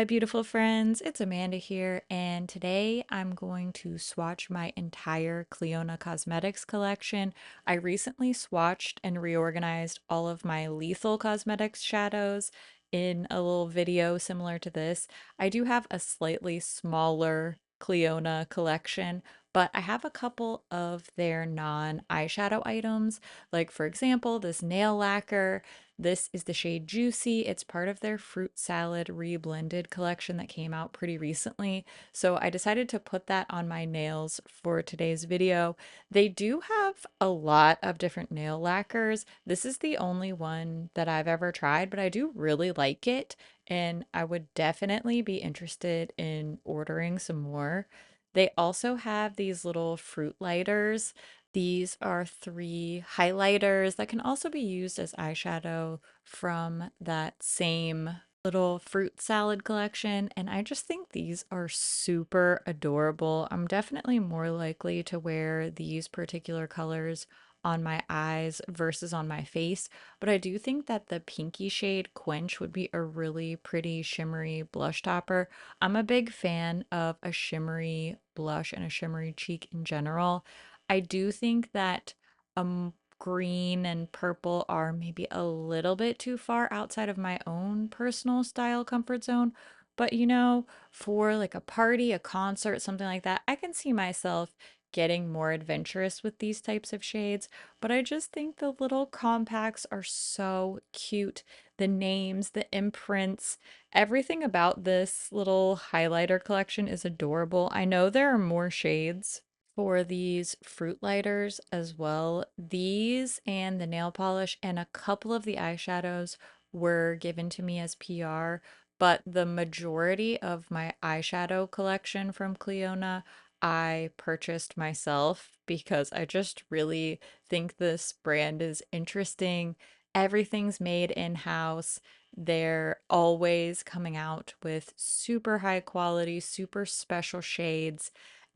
beautiful friends. It's Amanda here, and today I'm going to swatch my entire Clionadh Cosmetics collection. I recently swatched and reorganized all of my lethal cosmetics shadows in a little video similar to this. I do have a slightly smaller Clionadh collection, but I have a couple of their non-eyeshadow items, like for example, this nail lacquer. This is the shade Juicy. It's part of their fruit salad reblended collection that came out pretty recently. So I decided to put that on my nails for today's video. They do have a lot of different nail lacquers. This is the only one that I've ever tried, but I do really like it, and I would definitely be interested in ordering some more. They also have these little fruit lighters. These are three highlighters that can also be used as eyeshadow from that same little fruit salad collection. And I just think these are super adorable. I'm definitely more likely to wear these particular colors on my eyes versus on my face. But I do think that the pinky shade Quench would be a really pretty shimmery blush topper. I'm a big fan of a shimmery blush and a shimmery cheek in general. I do think that green and purple are maybe a little bit too far outside of my own personal style comfort zone. But for like a party, a concert, something like that, I can see myself getting more adventurous with these types of shades. But I just think the little compacts are so cute. The names, the imprints, everything about this little highlighter collection is adorable. I know there are more shades for these fruit lighters as well. These and the nail polish and a couple of the eyeshadows were given to me as PR, but the majority of my eyeshadow collection from Clionadh I purchased myself because I just really think this brand is interesting. Everything's made in-house. They're always coming out with super high quality, super special shades.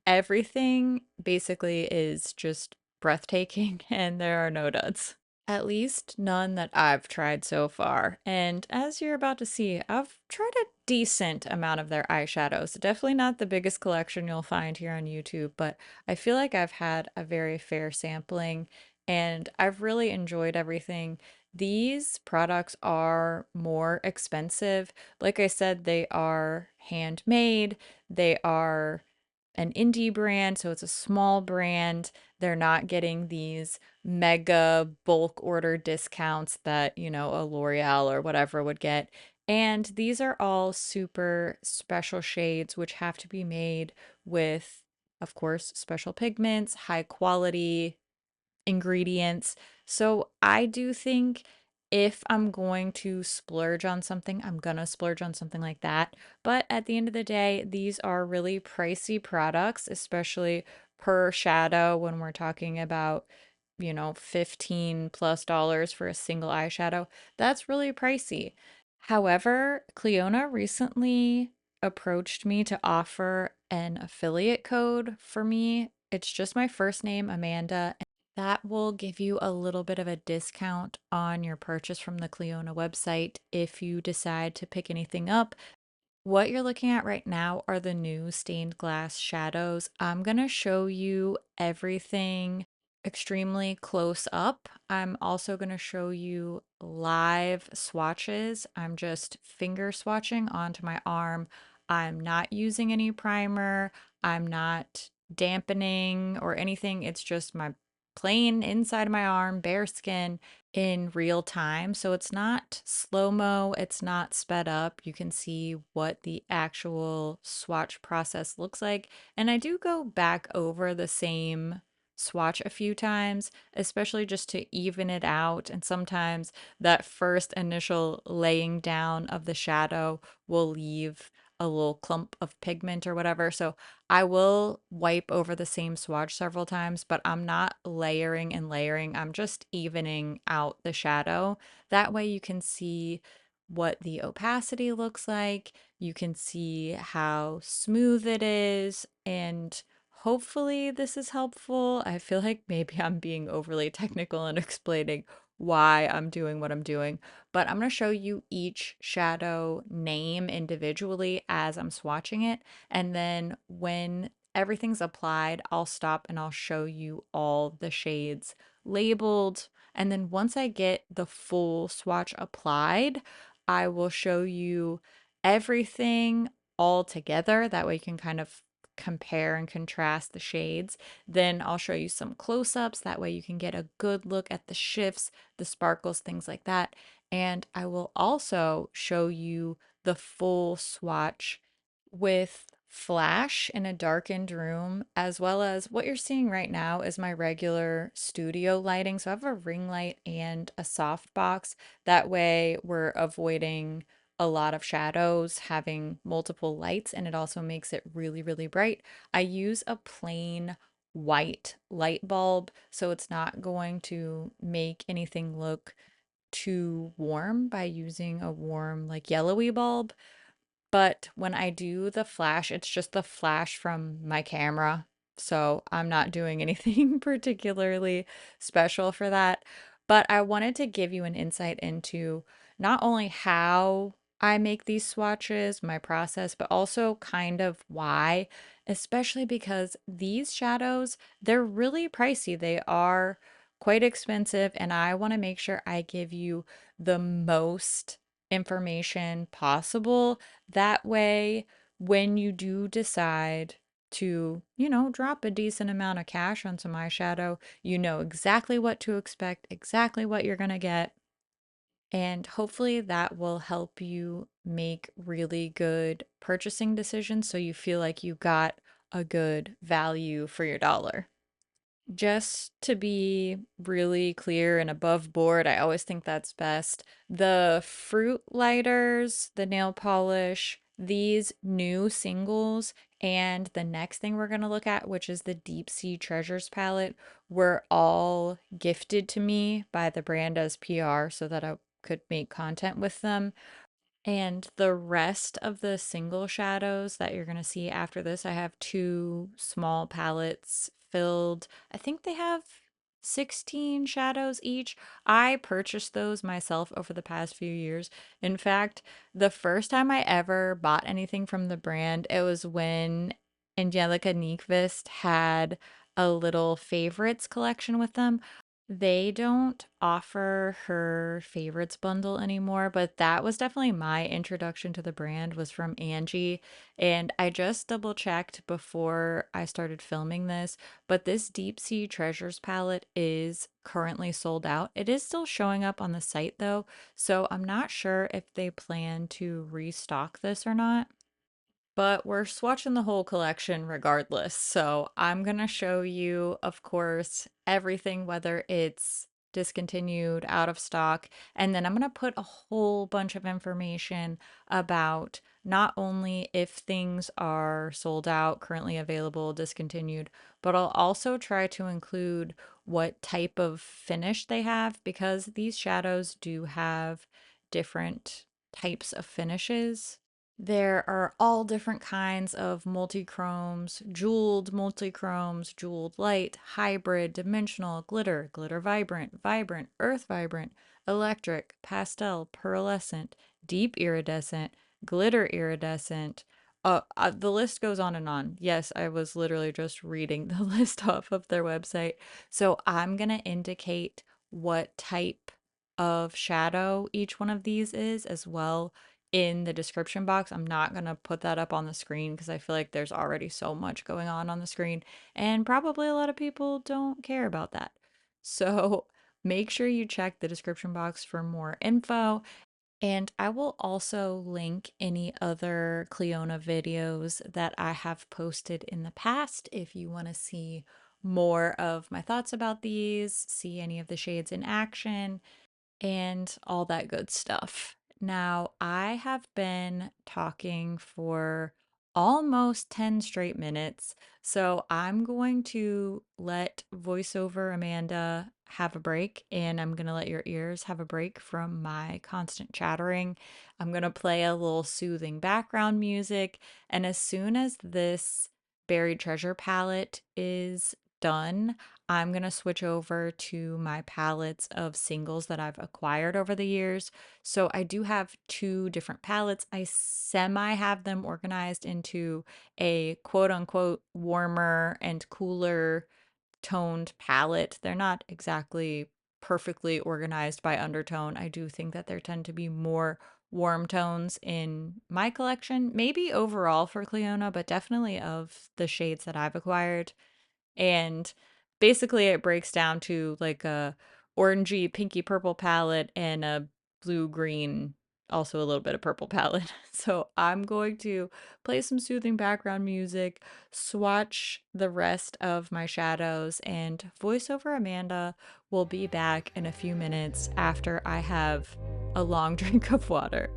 Everything basically is just breathtaking, and there are no duds. At least none that I've tried so far. And as you're about to see, I've tried a decent amount of their eyeshadows. Definitely not the biggest collection you'll find here on YouTube, but I feel like I've had a very fair sampling and I've really enjoyed everything. These products are more expensive. Like I said, they are handmade. They are an indie brand, so it's a small brand. They're not getting these mega bulk order discounts that, a L'Oreal or whatever would get. And these are all super special shades, which have to be made with, of course, special pigments, high quality ingredients. So I do think if I'm going to splurge on something, I'm gonna splurge on something like that. But at the end of the day, these are really pricey products, especially per shadow when we're talking about, 15 plus dollars for a single eyeshadow. That's really pricey. However, Cleona recently approached me to offer an affiliate code for me. It's just my first name, Amanda, that will give you a little bit of a discount on your purchase from the Clionadh website if you decide to pick anything up. What you're looking at right now are the new stained glass shadows. I'm going to show you everything extremely close up. I'm also going to show you live swatches. I'm just finger swatching onto my arm. I'm not using any primer. I'm not dampening or anything. It's just my plain inside of my arm, bare skin in real time. So it's not slow-mo, it's not sped up. You can see what the actual swatch process looks like. And I do go back over the same swatch a few times, especially just to even it out. And sometimes that first initial laying down of the shadow will leave a little clump of pigment or whatever. So I will wipe over the same swatch several times, but I'm not layering and layering. I'm just evening out the shadow. That way you can see what the opacity looks like. You can see how smooth it is, and hopefully this is helpful. I feel like maybe I'm being overly technical and explaining why I'm doing what I'm doing. But I'm going to show you each shadow name individually as I'm swatching it. And then when everything's applied, I'll stop and I'll show you all the shades labeled. And then once I get the full swatch applied, I will show you everything all together. That way you can kind of compare and contrast the shades. Then I'll show you some close-ups. That way you can get a good look at the shifts, the sparkles, things like that. And I will also show you the full swatch with flash in a darkened room, as well as what you're seeing right now is my regular studio lighting. So I have a ring light and a softbox. That way we're avoiding a lot of shadows, having multiple lights, and it also makes it really, really bright. I use a plain white light bulb, so it's not going to make anything look too warm by using a warm, like yellowy bulb. But when I do the flash, it's just the flash from my camera. So I'm not doing anything particularly special for that. But I wanted to give you an insight into not only how I make these swatches, my process, but also kind of why, especially because these shadows, they're really pricey. They are quite expensive, and I want to make sure I give you the most information possible that way, when you do decide to, drop a decent amount of cash on some eyeshadow, you know exactly what to expect, exactly what you're going to get. And hopefully that will help you make really good purchasing decisions so you feel like you got a good value for your dollar. Just to be really clear and above board, I always think that's best. The fruit lighters, the nail polish, these new singles, and the next thing we're going to look at, which is the Deep Sea Treasures palette, were all gifted to me by the brand as PR so that I could make content with them. And the rest of the single shadows that you're going to see after this, I have two small palettes filled. I think they have 16 shadows each. I purchased those myself over the past few years. In fact, the first time I ever bought anything from the brand, it was when Angelica Nyqvist had a little favorites collection with them. They don't offer her favorites bundle anymore, but that was definitely my introduction to the brand was from Angie. And I just double checked before I started filming this, but this Deep Sea Treasures palette is currently sold out. It is still showing up on the site though, so I'm not sure if they plan to restock this or not. But we're swatching the whole collection regardless. So I'm going to show you, of course, everything, whether it's discontinued, out of stock. And then I'm going to put a whole bunch of information about not only if things are sold out, currently available, discontinued, but I'll also try to include what type of finish they have because these shadows do have different types of finishes. There are all different kinds of multichromes, jeweled multichromes, jeweled light, hybrid, dimensional, glitter, glitter vibrant, vibrant, earth vibrant, electric, pastel, pearlescent, deep iridescent, glitter iridescent. The list goes on and on. Yes, I was literally just reading the list off of their website. So I'm going to indicate what type of shadow each one of these is as well in the description box. I'm not going to put that up on the screen because I feel like there's already so much going on the screen, and probably a lot of people don't care about that. So make sure you check the description box for more info. And I will also link any other Clionadh videos that I have posted in the past if you want to see more of my thoughts about these, see any of the shades in action, and all that good stuff. Now, I have been talking for almost 10 straight minutes, so I'm going to let voiceover Amanda have a break, and I'm going to let your ears have a break from my constant chattering. I'm going to play a little soothing background music, and as soon as this buried treasure palette is done, I'm going to switch over to my palettes of singles that I've acquired over the years. So I do have two different palettes. I semi have them organized into a quote unquote warmer and cooler toned palette. They're not exactly perfectly organized by undertone. I do think that there tend to be more warm tones in my collection, maybe overall for Clionadh, but definitely of the shades that I've acquired. And basically it breaks down to like a orangey pinky purple palette and a blue green, also a little bit of purple palette. So I'm going to play some soothing background music, swatch the rest of my shadows, and voiceover Amanda will be back in a few minutes after I have a long drink of water.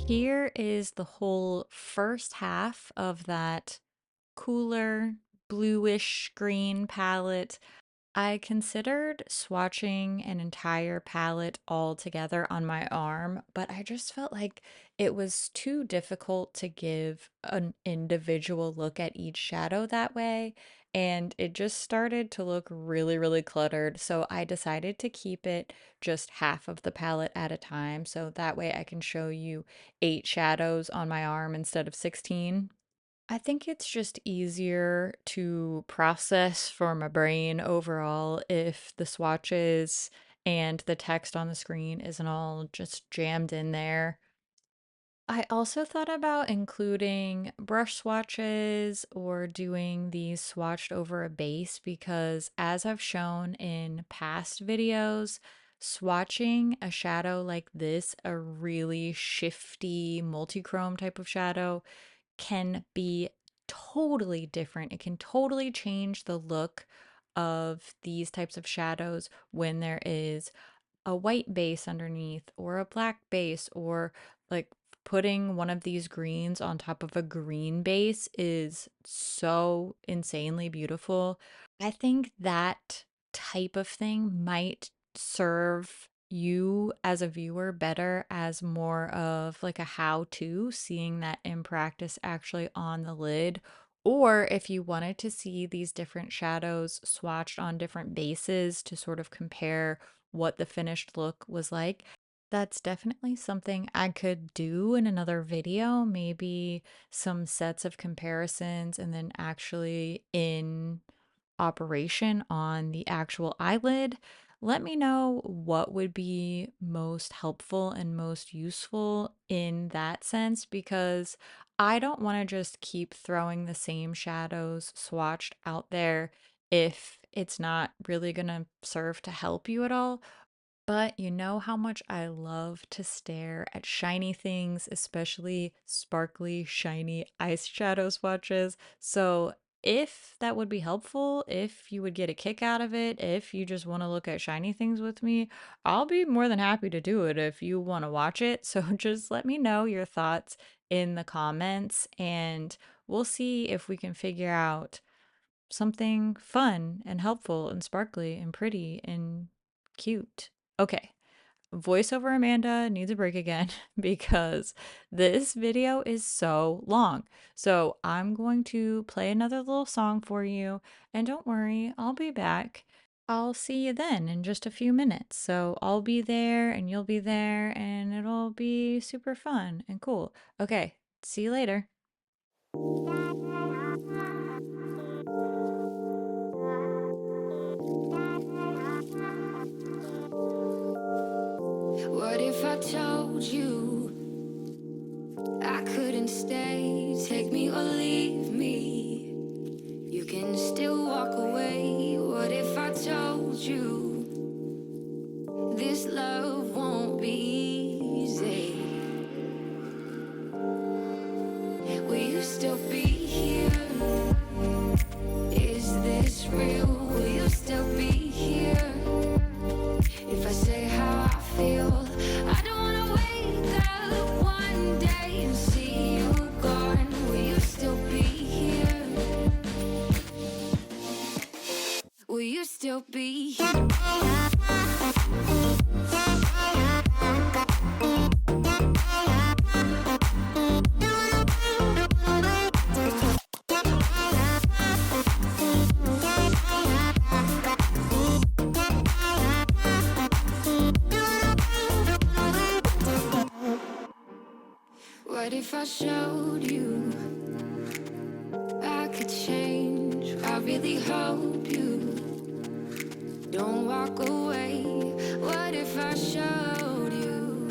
Here is the whole first half of that cooler bluish green palette. I considered swatching an entire palette all together on my arm, but I just felt like it was too difficult to give an individual look at each shadow that way, and it just started to look really, really cluttered. So I decided to keep it just half of the palette at a time, so that way I can show you 8 shadows on my arm instead of 16. I think it's just easier to process for my brain overall if the swatches and the text on the screen isn't all just jammed in there. I also thought about including brush swatches or doing these swatched over a base because, as I've shown in past videos, swatching a shadow like this, a really shifty multi-chrome type of shadow, can be totally different. It can totally change the look of these types of shadows when there is a white base underneath or a black base, or like putting one of these greens on top of a green base is so insanely beautiful. I think that type of thing might serve you as a viewer better as more of like a how to, seeing that in practice actually on the lid. Or if you wanted to see these different shadows swatched on different bases to sort of compare what the finished look was like, that's definitely something I could do in another video, maybe some sets of comparisons and then actually in operation on the actual eyelid. Let me know what would be most helpful and most useful in that sense, because I don't want to just keep throwing the same shadows swatched out there if it's not really going to serve to help you at all. But you know how much I love to stare at shiny things, especially sparkly, shiny eyeshadow swatches. So, if that would be helpful, if you would get a kick out of it, if you just want to look at shiny things with me, I'll be more than happy to do it if you want to watch it. So, just let me know your thoughts in the comments, and we'll see if we can figure out something fun and helpful and sparkly and pretty and cute. Okay, voiceover Amanda needs a break again because this video is so long. So I'm going to play another little song for you, and don't worry, I'll be back. I'll see you then in just a few minutes. So I'll be there and you'll be there, and it'll be super fun and cool. Okay, see you later. What if I told you I couldn't stay? Take me or leave me. You can still walk away. What if I told you this love won't be easy? Will you still be here? Is this real? Will you still be here? If I say how I feel, I don't wanna wake up one day and see you gone. Will you still be here? Will you still be here? What if I showed you I could change? I really hope you don't walk away. What if I showed you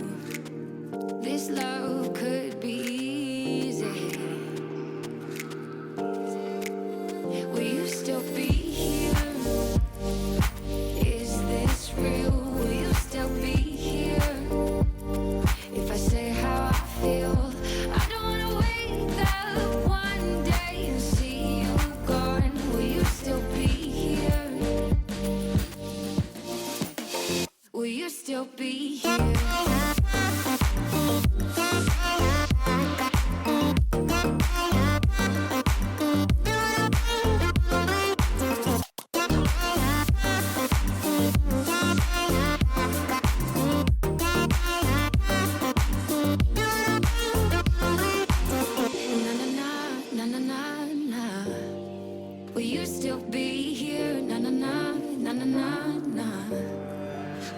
this love could be easy? Will you still be here? Is this real? Will you still be here? If I say how I feel, I don't wanna wake up one day and see you gone. Will you still be here? Will you still be here? Na na na na. Will you still be here? Na na na na na na na.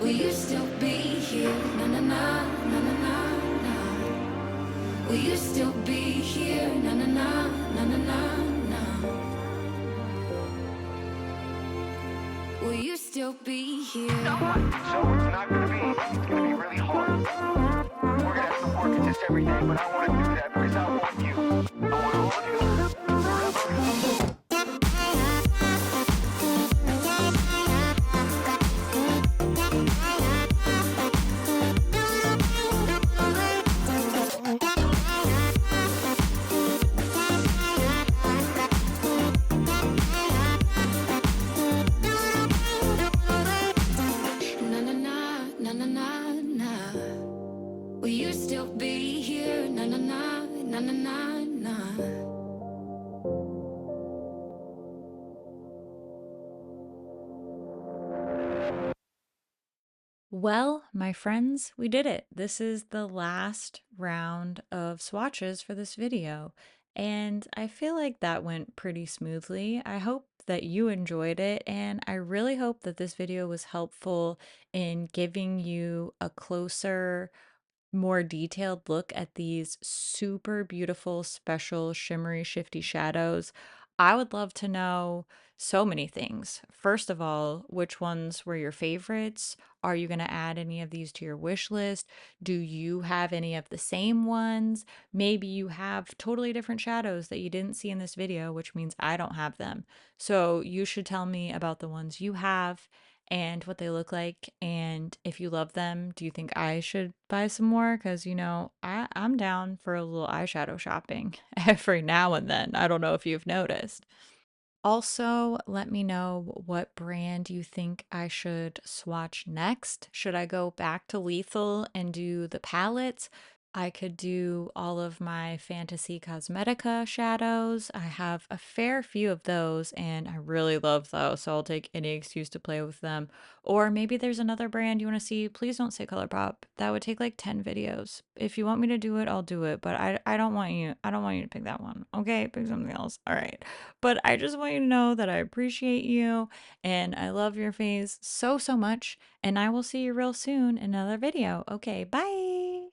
Will you still be here? Na na na na na na na. Will you still be here? Na na na na na na na. Will you still be here? So it's not gonna be easy. It's gonna be really hard. We're gonna have to work at this every day, but I wanna do that because I want you. I want all of you forever. na na na na. Well, my friends, we did it. This is the last round of swatches for this video, and I feel like that went pretty smoothly. I hope that you enjoyed it, and I really hope that this video was helpful in giving you a closer, more detailed look at these super beautiful, special, shimmery, shifty shadows. I would love to know so many things. First of all, which ones were your favorites? Are you going to add any of these to your wish list? Do you have any of the same ones? Maybe you have totally different shadows that you didn't see in this video, which means I don't have them. So you should tell me about the ones you have and what they look like. And if you love them, do you think I should buy some more? Because, I'm down for a little eyeshadow shopping every now and then. I don't know if you've noticed. Also, let me know what brand you think I should swatch next. Should I go back to Lethal and do the palettes? I could do all of my Fantasy Cosmetica shadows. I have a fair few of those and I really love those, so I'll take any excuse to play with them. Or maybe there's another brand you want to see. Please don't say ColourPop. That would take like 10 videos. If you want me to do it, I'll do it, but I don't want you to pick that one. Okay? Pick something else. All right. But I just want you to know that I appreciate you and I love your face so, so much. And I will see you real soon in another video. Okay, bye.